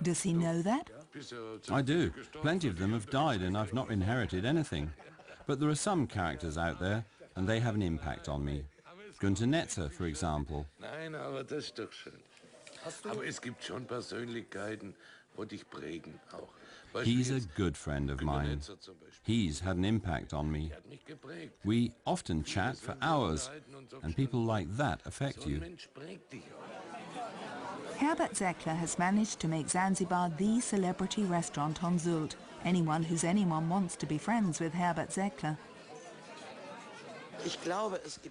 Does he know that? I do. Plenty of them have died and I've not inherited anything. But there are some characters out there and they have an impact on me. Gunter Netzer, for example. Nein, aber das ist doch schön. Aber es gibt schon Persönlichkeiten, die dich prägen auch. He's a good friend of mine. He's had an impact on me. We often chat for hours, and people like that affect you. Herbert Zeckler has managed to make Zanzibar the celebrity restaurant on Sylt. Anyone wants to be friends with Herbert Zeckler.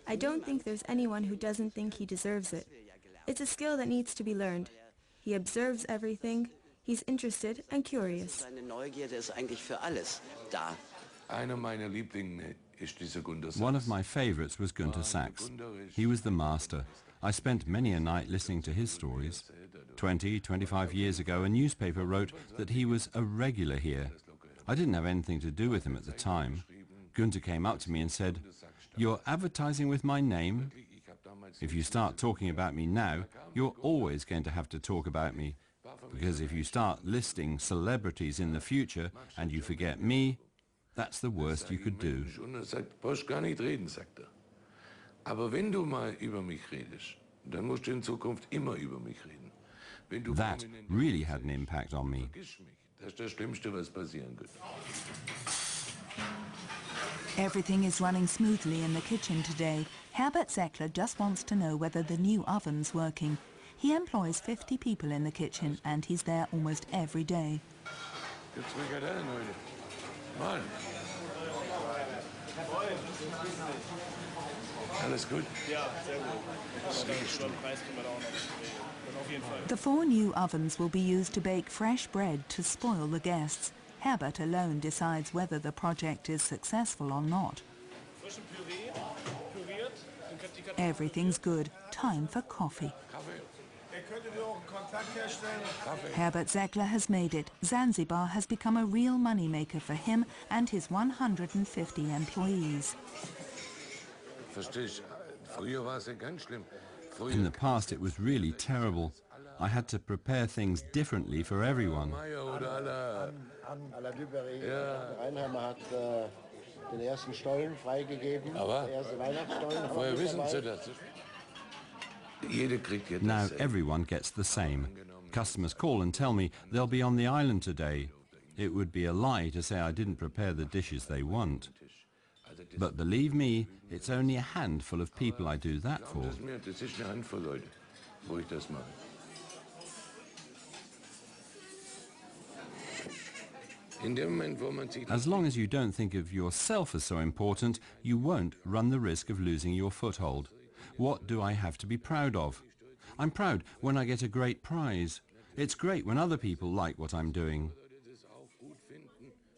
I don't think there's anyone who doesn't think he deserves it. It's a skill that needs to be learned. He observes everything. He's interested and curious. One of my favorites was Gunter Sachs. He was the master. I spent many a night listening to his stories. 25 years ago, a newspaper wrote that he was a regular here. I didn't have anything to do with him at the time. Gunter came up to me and said, "You're advertising with my name? If you start talking about me now, you're always going to have to talk about me. Because if you start listing celebrities in the future and you forget me, that's the worst you could do." That really had an impact on me. Everything is running smoothly in the kitchen today. Herbert Zeckler just wants to know whether the new oven's working. He employs 50 people in the kitchen and he's there almost every day. Alles gut? The 4 new ovens will be used to bake fresh bread to spoil the guests. Herbert alone decides whether the project is successful or not. Everything's good. Time for coffee. Herbert Zeckler has made it. Zanzibar has become a real moneymaker for him and his 150 employees. In the past, it was really terrible. I had to prepare things differently for everyone. Now everyone gets the same. Customers call and tell me they'll be on the island today. It would be a lie to say I didn't prepare the dishes they want. But believe me, it's only a handful of people I do that for. As long as you don't think of yourself as so important, you won't run the risk of losing your foothold. What do I have to be proud of? I'm proud when I get a great prize. It's great when other people like what I'm doing.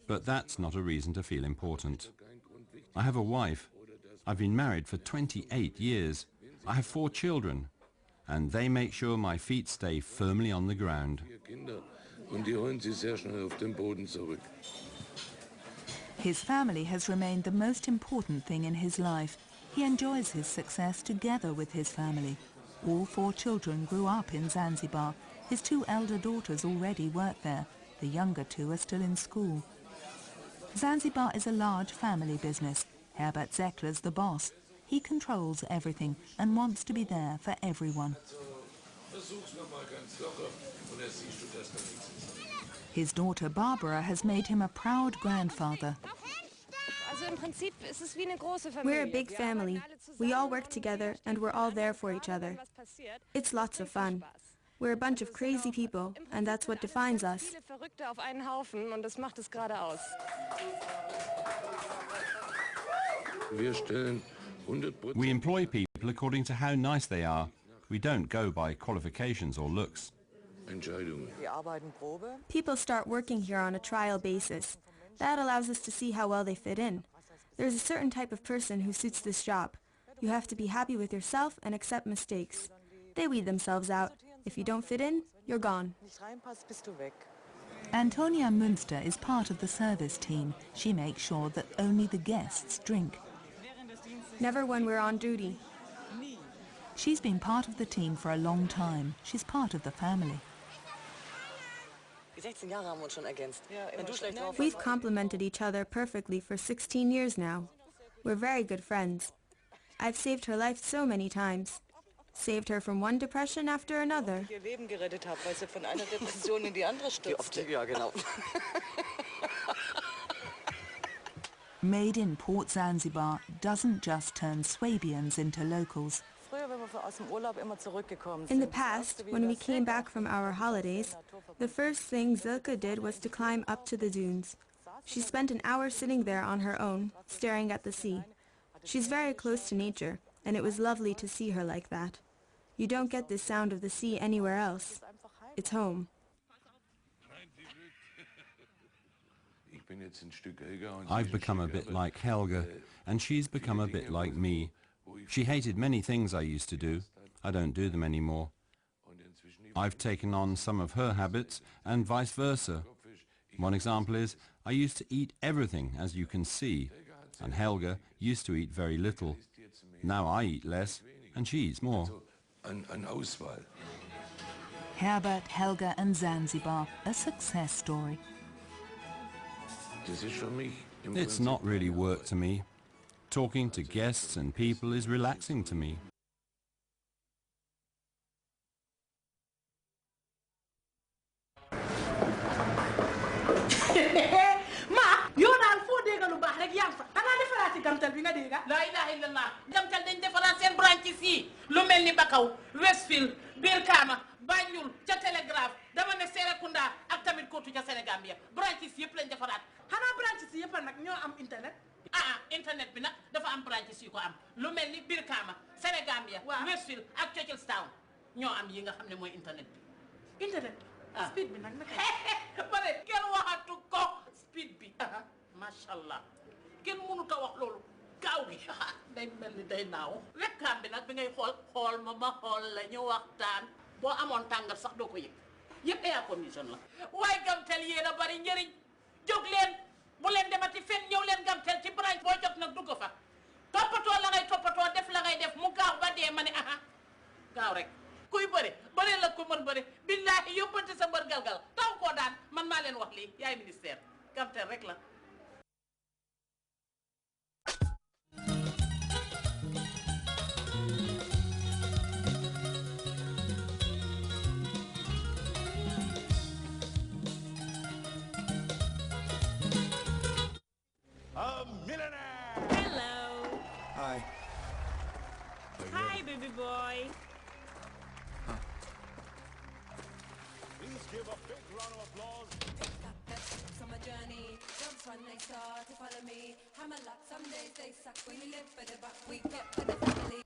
But that's not a reason to feel important. I have a wife. I've been married for 28 years. I have 4 children. And they make sure my feet stay firmly on the ground. His family has remained the most important thing in his life. He enjoys his success together with his family. All 4 children grew up in Zanzibar. His 2 elder daughters already work there. The younger 2 are still in school. Zanzibar is a large family business. Herbert Zeckler's the boss. He controls everything and wants to be there for everyone. His daughter Barbara has made him a proud grandfather. We're a big family. We all work together and we're all there for each other. It's lots of fun. We're a bunch of crazy people, and that's what defines us. We employ people according to how nice they are. We don't go by qualifications or looks. People start working here on a trial basis. That allows us to see how well they fit in. There's a certain type of person who suits this job. You have to be happy with yourself and accept mistakes. They weed themselves out. If you don't fit in, you're gone. Antonia Münster is part of the service team. She makes sure that only the guests drink. Never when we're on duty. She's been part of the team for a long time. She's part of the family. We've complemented each other perfectly for 16 years now. We're very good friends. I've saved her life so many times. Saved her from one depression after another. Made in Port Zanzibar doesn't just turn Swabians into locals. In the past, when we came back from our holidays, the first thing Zilka did was to climb up to the dunes. She spent an hour sitting there on her own, staring at the sea. She's very close to nature, and it was lovely to see her like that. You don't get this sound of the sea anywhere else. It's home. I've become a bit like Helga, and she's become a bit like me. She hated many things I used to do. I don't do them anymore. I've taken on some of her habits, and vice versa. One example is, I used to eat everything, as you can see, and Helga used to eat very little. Now I eat less, and she eats more. Herbert, Helga and Zanzibar, a success story. It's not really work to me. Talking to guests and people is relaxing to me. gamtal bi nga dégg la ilaha illallah gamtal dañ defaraat seen branches yi lu mel ni Bakaw Westfield Brikama Banjul ca Télégraphe dama ne Serekunda ak tamit Kootu ca Sénégambia branches yëpp lañ defaraat xanaa branches yëpp nag ñoo am internet internet bi nag dafa am branches yu ko am lu mel ni Brikama Sénégambia Westfield ak Churchilltown ñoo am yi nga xam ne mooy internet bi speed bi nag naka bare kenn waxatu ko speed bi mashallah kenn mënu ta wax loolu gaaw gi day mel ni day naaw wekkaam bi nag bi ngay xool ma xool la ñu waxtaan boo amoon tàngal sax doo ko yëg yëpp air condition la waaye Gamtel yéen a bari njëriñ jóg leen bu leen demati fenn ñëw leen Gamtel ci branche boo jot nag dugg fa toppatoo la ngay toppatoo def la ngay def mu gaaw ba dee ma ne gaaw rek kuy bëre la ko mën bëre billaahi yóbbante sa mbër galgal taw koo daan man maa leen wax lii yaay ministère Gamtel rek la Hi, baby boy. Please give a big round of applause. Summer journey, jumps when they start to follow me. Hammer luck, some days they suck. We live for the buck, we get for the family.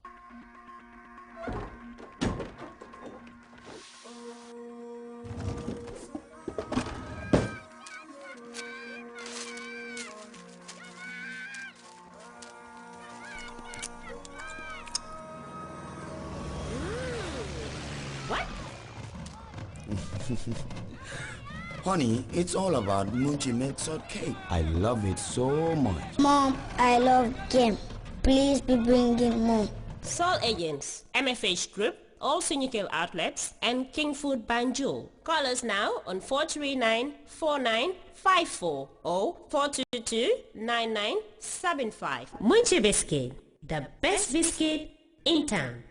Honey, it's all about Munchie Milk Salt Cake. I love it so much. Mom, I love game. Please be bringing more. Salt Agents, MFH Group, all Sunical outlets, and King Food Banjul. Call us now on 439-4954 or 422-9975. Munchie Biscuit, the best biscuit in town.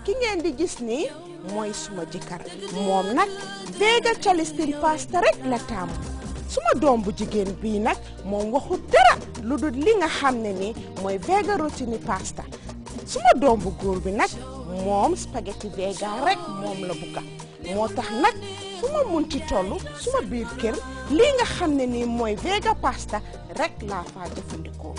Ki ngeen di gis ni mooy suma jëkkër moom nag Vega Calistin pasta rek la taamu suma doom bu jigéen bii nag moom waxu dara lu dul li nga xam ne ni mooy Vega rotini pasta suma doom bu góor bi nag moom spaghetti Vega rek moom la bugga moo tax nag fu ma munti tollu suma biir kër li nga xam ne ni mooy Vega pasta rek laa faa jëfandikoo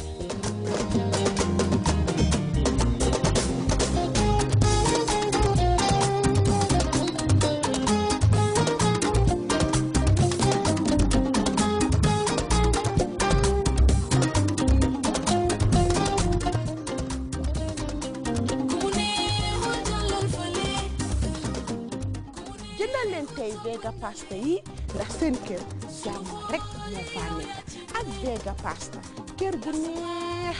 Vega pasta yi ndax seen kër jàmm rek moo fa nekk ak Vega pasta kër gu neex